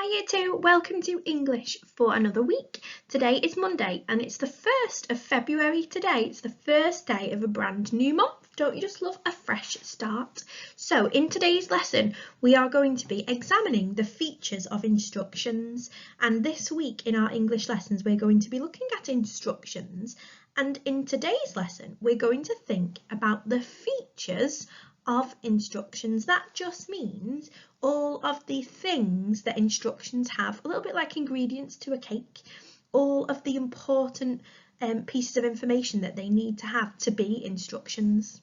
Hi Year 2, welcome to English for another week. Today is Monday and it's the 1st of February today. It's the first day of a brand new month. Don't you just love a fresh start? So in today's lesson, we are going to be examining the features of instructions. And this week in our English lessons, we're going to be looking at instructions. And in today's lesson, we're going to think about the features of instructions. That just means all of the things that instructions have, a little bit like ingredients to a cake, all of the important pieces of information that they need to have to be instructions.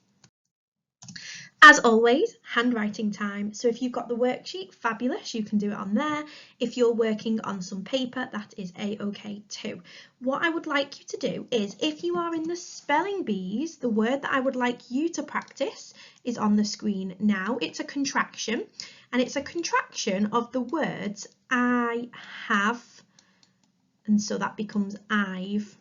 As always, handwriting time. So if you've got the worksheet, fabulous, you can do it on there. If you're working on some paper, that is a-okay too. What I would like you to do is, if you are in the spelling bees, the word that I would like you to practice is on the screen now. It's a contraction, and it's a contraction of the words I have, and so that becomes I've.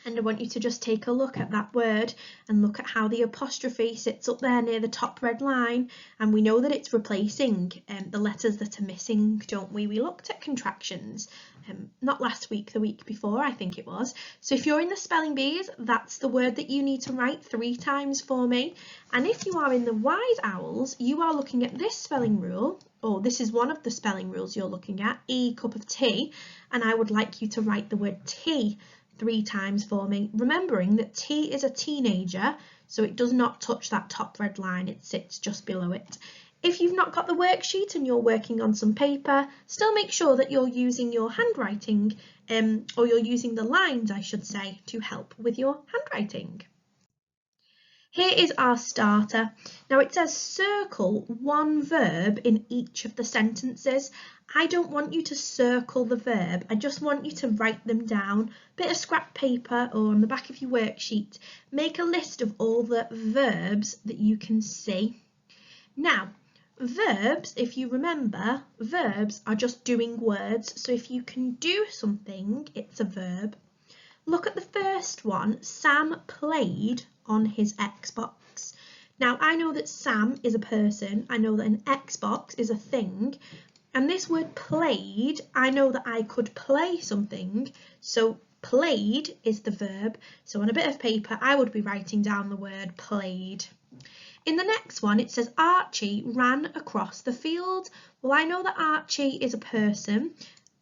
And I want you to just take a look at that word and look at how the apostrophe sits up there near the top red line. And we know that it's replacing the letters that are missing, don't we? We looked at contractions, not last week, the week before, I think it was. So if you're in the spelling bees, that's the word that you need to write 3 times for me. And if you are in the wise owls, you are looking at this spelling rule, or this is one of the spelling rules you're looking at, E, cup of tea. And I would like you to write the word tea 3 times for me, remembering that T is a teenager, so it does not touch that top red line, it sits just below it. If you've not got the worksheet and you're working on some paper, still make sure that you're using your handwriting, or you're using the lines, I should say, to help with your handwriting. Here is our starter. Now it says circle one verb in each of the sentences. I don't want you to circle the verb, I just want you to write them down. Bit of scrap paper or on the back of your worksheet. Make a list of all the verbs that you can see. Now, verbs, if you remember, verbs are just doing words. So if you can do something, it's a verb. Look at the first one, Sam played on his Xbox. Now I know that Sam is a person, I know that an Xbox is a thing, and this word played, I know that I could play something, so played is the verb, so on a bit of paper I would be writing down the word played. In the next one it says Archie ran across the field. Well, I know that Archie is a person,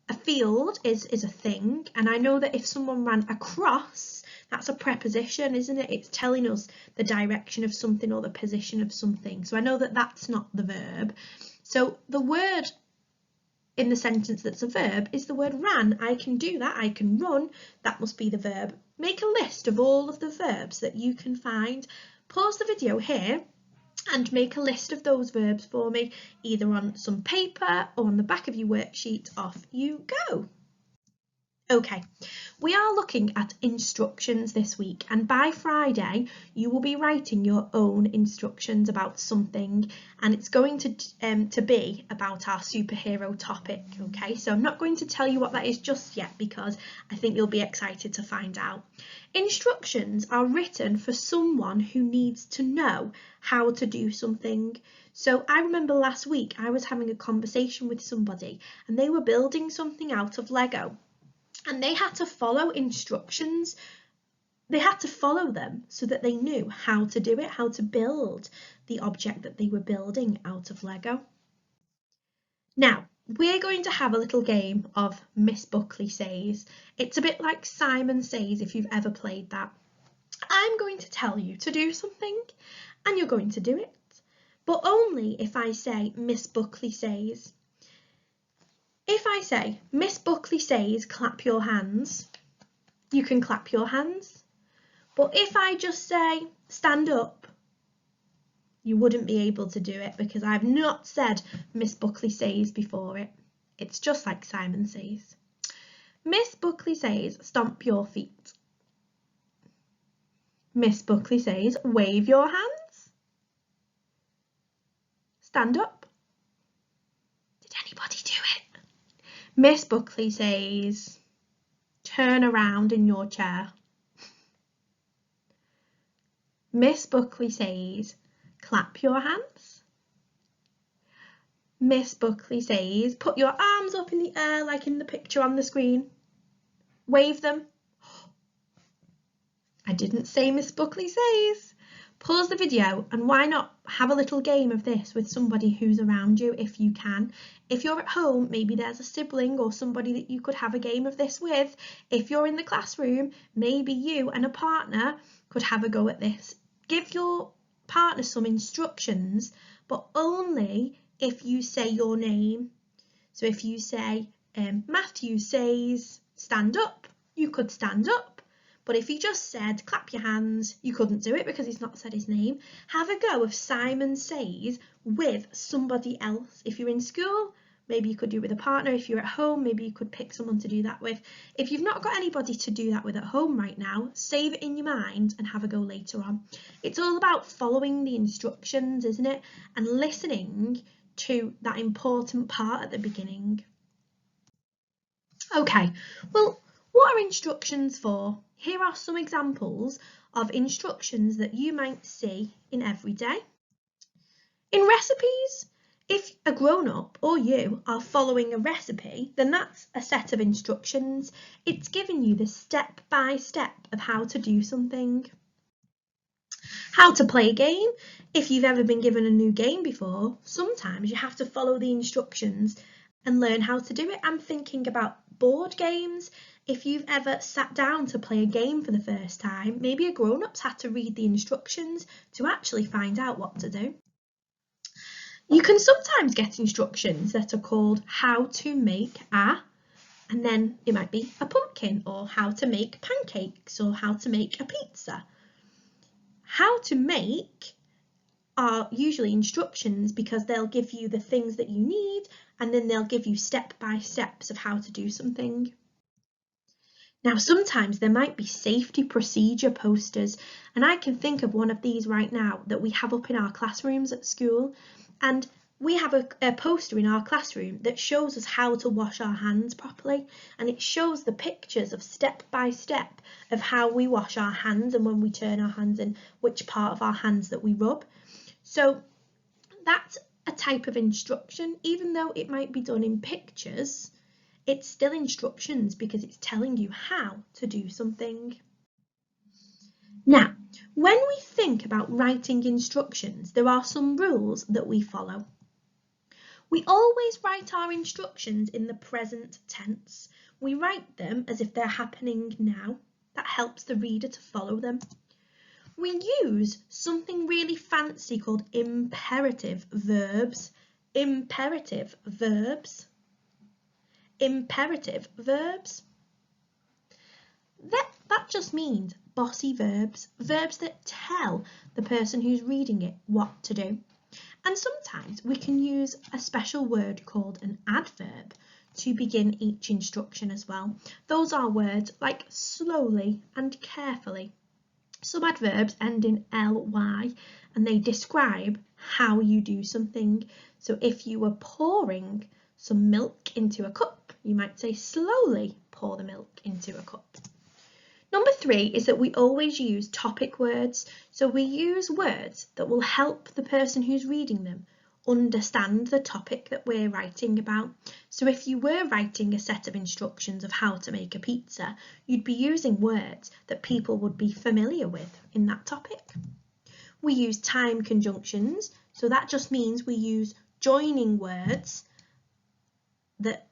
a field is a thing, and I know that if someone ran across, that's a preposition, isn't it? It's telling us the direction of something or the position of something. So I know that that's not the verb. So the word in the sentence that's a verb is the word ran. I can do that, I can run, that must be the verb. Make a list of all of the verbs that you can find. Pause the video here and make a list of those verbs for me, either on some paper or on the back of your worksheet. Off you go. Okay, we are looking at instructions this week, and by Friday you will be writing your own instructions about something, and it's going to be about our superhero topic. Okay, so I'm not going to tell you what that is just yet because I think you'll be excited to find out. Instructions are written for someone who needs to know how to do something. So I remember last week I was having a conversation with somebody and they were building something out of Lego. And they had to follow instructions. They had to follow them so that they knew how to do it, how to build the object that they were building out of Lego. Now, we're going to have a little game of Miss Buckley Says. It's a bit like Simon Says if you've ever played that. I'm going to tell you to do something and you're going to do it, but only if I say Miss Buckley Says. If I say, Miss Buckley says, clap your hands, you can clap your hands. But if I just say, stand up, you wouldn't be able to do it because I've not said Miss Buckley says before it. It's just like Simon Says. Miss Buckley says, stomp your feet. Miss Buckley says, wave your hands. Stand up. Did anybody do it? Miss Buckley says, turn around in your chair. Miss Buckley says, clap your hands. Miss Buckley says, put your arms up in the air like in the picture on the screen. Wave them. I didn't say Miss Buckley says. Pause the video and why not have a little game of this with somebody who's around you if you can. If you're at home, maybe there's a sibling or somebody that you could have a game of this with. If you're in the classroom, maybe you and a partner could have a go at this. Give your partner some instructions, but only if you say your name. So if you say, Matthew says, stand up, you could stand up. But if he just said, clap your hands, you couldn't do it because he's not said his name. Have a go of Simon says with somebody else. If you're in school, maybe you could do it with a partner. If you're at home, maybe you could pick someone to do that with. If you've not got anybody to do that with at home right now, save it in your mind and have a go later on. It's all about following the instructions, isn't it? And listening to that important part at the beginning. Okay, well, what are instructions for? Here are some examples of instructions that you might see in everyday. In recipes, if a grown-up or you are following a recipe, then that's a set of instructions. It's giving you the step-by-step of how to do something. How to play a game. If you've ever been given a new game before, sometimes you have to follow the instructions and learn how to do it. I'm thinking about board games. If you've ever sat down to play a game for the first time, maybe a grown-up's had to read the instructions to actually find out what to do. You can sometimes get instructions that are called how to make a, and then it might be a pumpkin, or how to make pancakes, or how to make a pizza. How to make are usually instructions because they'll give you the things that you need and then they'll give you step-by-steps of how to do something. Now, sometimes there might be safety procedure posters, and I can think of one of these right now that we have up in our classrooms at school, and we have a poster in our classroom that shows us how to wash our hands properly, and it shows the pictures of step by step of how we wash our hands and when we turn our hands and which part of our hands that we rub. So that's a type of instruction. Even though it might be done in pictures, it's still instructions because it's telling you how to do something. Now, when we think about writing instructions, there are some rules that we follow. We always write our instructions in the present tense. We write them as if they're happening now. That helps the reader to follow them. We use something really fancy called imperative verbs. Imperative verbs. Imperative verbs. That just means bossy verbs, verbs that tell the person who's reading it what to do. And sometimes we can use a special word called an adverb to begin each instruction as well. Those are words like slowly and carefully. Some adverbs end in ly and they describe how you do something. So if you were pouring some milk into a cup, you might say slowly pour the milk into a cup. Number 3 is that we always use topic words. So we use words that will help the person who's reading them understand the topic that we're writing about. So if you were writing a set of instructions of how to make a pizza, you'd be using words that people would be familiar with in that topic. We use time conjunctions, so that just means we use joining words that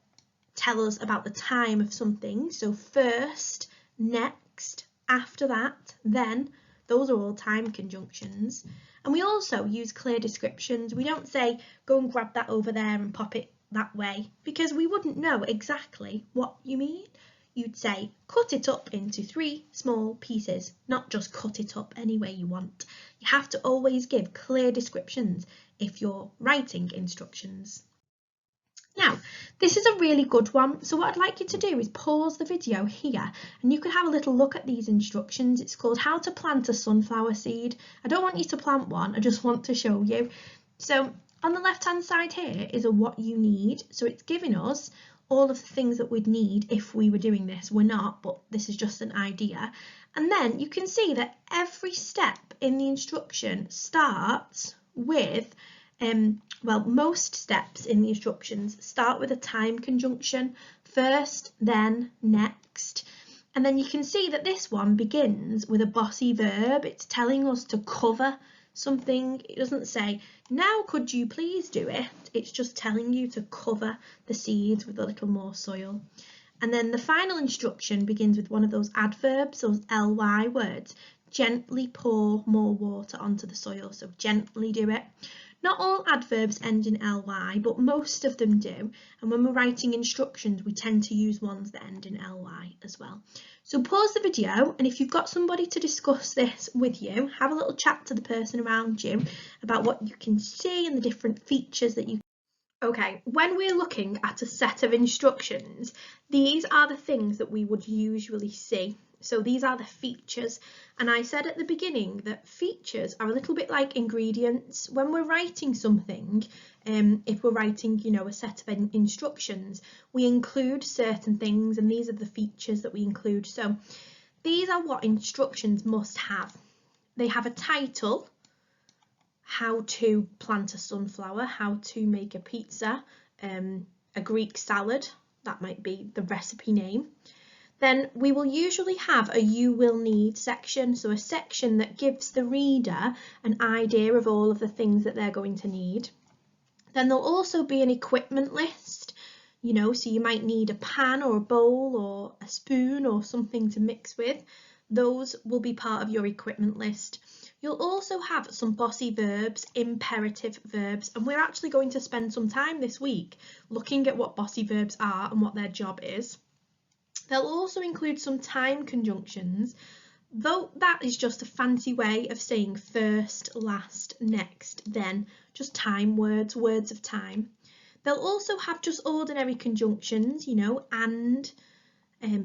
tell us about the time of something. So first, next, after that, then. Those are all time conjunctions. And we also use clear descriptions. We don't say, go and grab that over there and pop it that way, because we wouldn't know exactly what you mean. You'd say, cut it up into 3 small pieces, not just cut it up any way you want. You have to always give clear descriptions if you're writing instructions. Now, this is a really good one, so what I'd like you to do is pause the video here and you can have a little look at these instructions. It's called How to Plant a Sunflower Seed. I don't want you to plant one, I just want to show you. So on the left hand side here is a what you need, so it's giving us all of the things that we'd need if we were doing this. We're not, but this is just an idea. And then you can see that every step in the instruction starts with Well, most steps in the instructions start with a time conjunction, first, then, next. And then you can see that this one begins with a bossy verb. It's telling us to cover something. It doesn't say, now could you please do it? It's just telling you to cover the seeds with a little more soil. And then the final instruction begins with one of those adverbs, those ly words. Gently pour more water onto the soil, so gently do it. Not all adverbs end in ly, but most of them do. And when we're writing instructions, we tend to use ones that end in ly as well. So pause the video, and if you've got somebody to discuss this with you, have a little chat to the person around you about what you can see and the different features that you. Okay, when we're looking at a set of instructions, these are the things that we would usually see. So these are the features, and I said at the beginning that features are a little bit like ingredients. When we're writing something, if we're writing, a set of instructions, we include certain things, and these are the features that we include. So these are what instructions must have. They have a title, how to plant a sunflower, how to make a pizza, a Greek salad, that might be the recipe name. Then we will usually have a you will need section, so a section that gives the reader an idea of all of the things that they're going to need. Then there'll also be an equipment list, so you might need a pan or a bowl or a spoon or something to mix with. Those will be part of your equipment list. You'll also have some bossy verbs, imperative verbs, and we're actually going to spend some time this week looking at what bossy verbs are and what their job is. They'll also include some time conjunctions, though that is just a fancy way of saying first, last, next, then, just time words, words of time. They'll also have just ordinary conjunctions, and,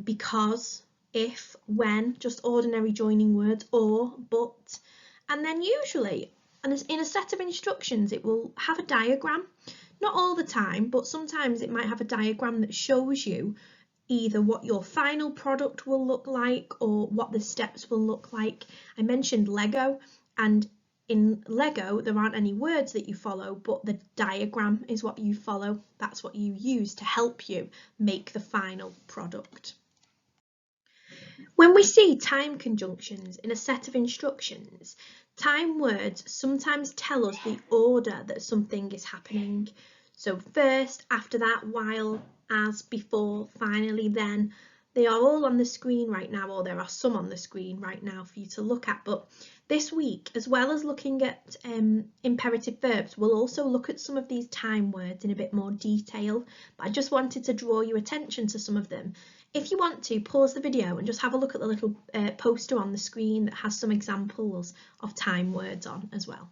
because, if, when, just ordinary joining words, or, but. And then usually, and in a set of instructions, it will have a diagram. Not all the time, but sometimes it might have a diagram that shows you either what your final product will look like or what the steps will look like. I mentioned Lego, and in Lego there aren't any words that you follow, but the diagram is what you follow. That's what you use to help you make the final product. When we see time conjunctions in a set of instructions, time words sometimes tell us the order that something is happening. So first, after that, while, as, before, finally, then. They are all on the screen right now, or there are some on the screen right now for you to look at. But this week, as well as looking at imperative verbs, we'll also look at some of these time words in a bit more detail. But I just wanted to draw your attention to some of them. If you want to, pause the video and just have a look at the little poster on the screen that has some examples of time words on as well.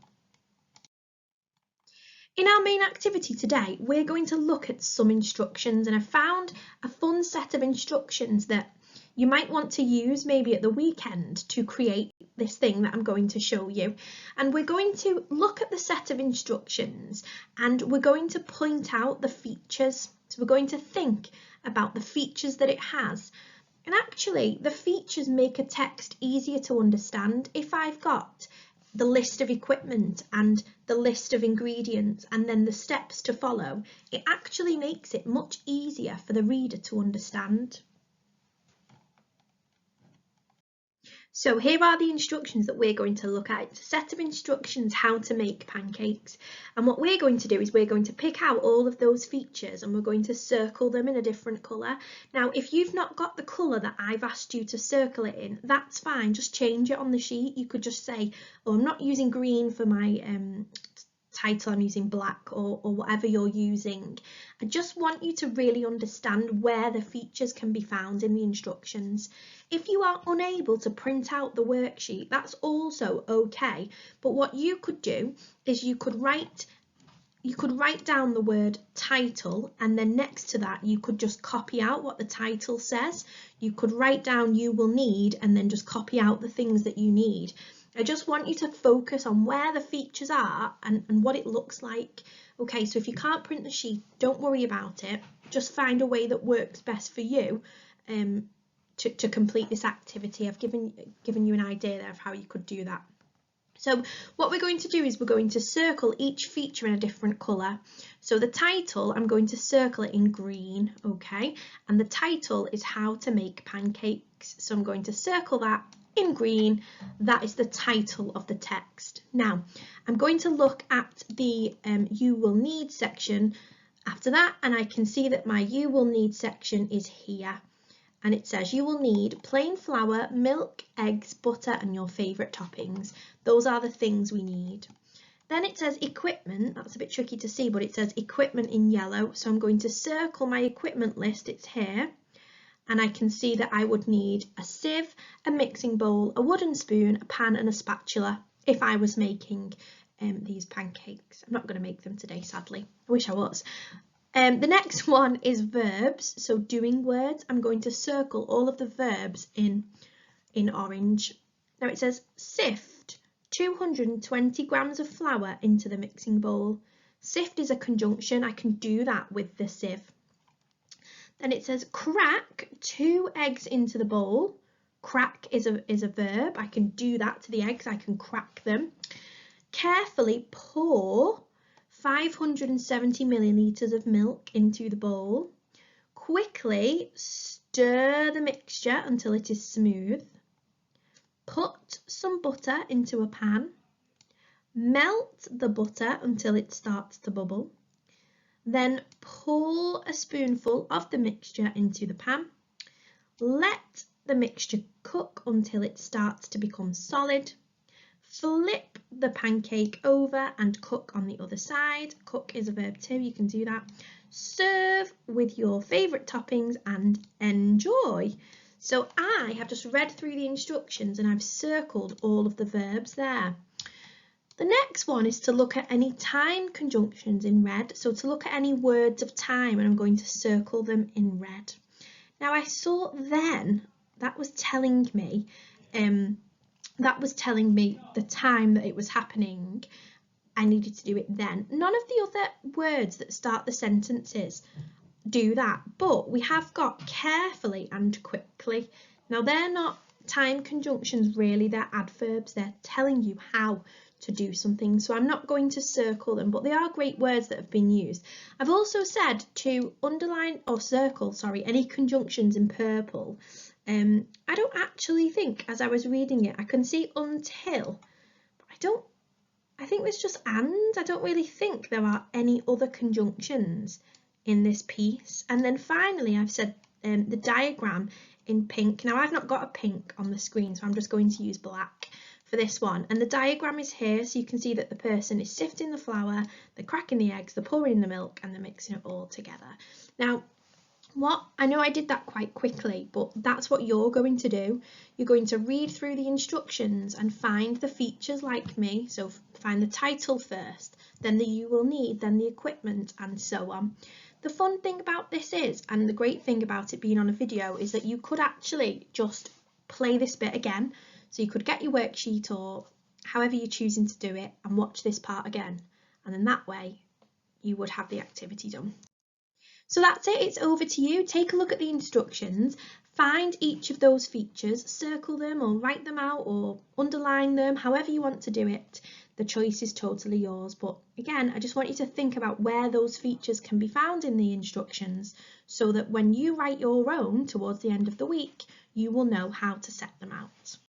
In our main activity today, we're going to look at some instructions, and I found a fun set of instructions that you might want to use maybe at the weekend to create this thing that I'm going to show you. And we're going to look at the set of instructions and we're going to point out the features. So we're going to think about the features that it has. And actually, the features make a text easier to understand. If I've got the list of equipment and the list of ingredients and then the steps to follow, it actually makes it much easier for the reader to understand. So here are the instructions that we're going to look at. It's a set of instructions how to make pancakes, and what we're going to do is we're going to pick out all of those features and we're going to circle them in a different colour. Now if you've not got the colour that I've asked you to circle it in, that's fine, just change it on the sheet. You could just say, oh, I'm not using green for my title, I'm using black, or whatever you're using. I just want you to really understand where the features can be found in the instructions. If you are unable to print out the worksheet, that's also okay, but what you could do is you could write down the word title, and then next to that you could just copy out what the title says. You could write down you will need and then just copy out the things that you need. I just want you to focus on where the features are and what it looks like. Okay, so if you can't print the sheet, don't worry about it. Just find a way that works best for you to complete this activity. I've given you an idea there of how you could do that. So what we're going to do is we're going to circle each feature in a different colour. So the title, I'm going to circle it in green, okay? And the title is how to make pancakes. So I'm going to circle that in green. That is the title of the text. Now, I'm going to look at the you will need section after that, and I can see that my you will need section is here. And it says you will need plain flour, milk, eggs, butter and your favourite toppings. Those are the things we need. Then it says equipment. That's a bit tricky to see, but it says equipment in yellow. So I'm going to circle my equipment list. It's here. And I can see that I would need a sieve, a mixing bowl, a wooden spoon, a pan and a spatula if I was making these pancakes. I'm not going to make them today, sadly. I wish I was. The next one is verbs, so doing words. I'm going to circle all of the verbs in orange. Now it says sift 220 grams of flour into the mixing bowl. Sift is a conjunction, I can do that with the sieve. Then it says crack 2 eggs into the bowl. Crack is a verb, I can do that to the eggs, I can crack them. Carefully pour 570 millilitres of milk into the bowl. Quickly stir the mixture until it is smooth. Put some butter into a pan. Melt the butter until it starts to bubble. Then pour a spoonful of the mixture into the pan. Let the mixture cook until it starts to become solid. Flip the pancake over and cook on the other side. Cook is a verb too, you can do that. Serve with your favourite toppings and enjoy. So I have just read through the instructions and I've circled all of the verbs there. The next one is to look at any time conjunctions in red. So to look at any words of time, and I'm going to circle them in red. Now I saw then, that was telling me the time that it was happening. I needed to do it then. None of the other words that start the sentences do that, but we have got carefully and quickly. Now they're not time conjunctions really, they're adverbs. They're telling you how to do something, so I'm not going to circle them, but they are great words that have been used. I've also said to underline or circle, any conjunctions in purple. I don't actually think, as I was reading it, I can see until, but I think there's just and. I don't really think there are any other conjunctions in this piece. And then finally I've said the diagram in pink. Now I've not got a pink on the screen, so I'm just going to use black for this one. And the diagram is here, so you can see that the person is sifting the flour, they're cracking the eggs, they're pouring in the milk and they're mixing it all together. Now I know I did that quite quickly, but that's what you're going to do. You're going to read through the instructions and find the features like me. So find the title first, then the you will need, then the equipment and so on. The fun thing about this is, and the great thing about it being on a video, is that you could actually just play this bit again. So you could get your worksheet or however you're choosing to do it and watch this part again. And then that way you would have the activity done. So that's it, it's over to you. Take a look at the instructions, find each of those features, circle them or write them out or underline them, however you want to do it. The choice is totally yours, but again, I just want you to think about where those features can be found in the instructions so that when you write your own towards the end of the week, you will know how to set them out.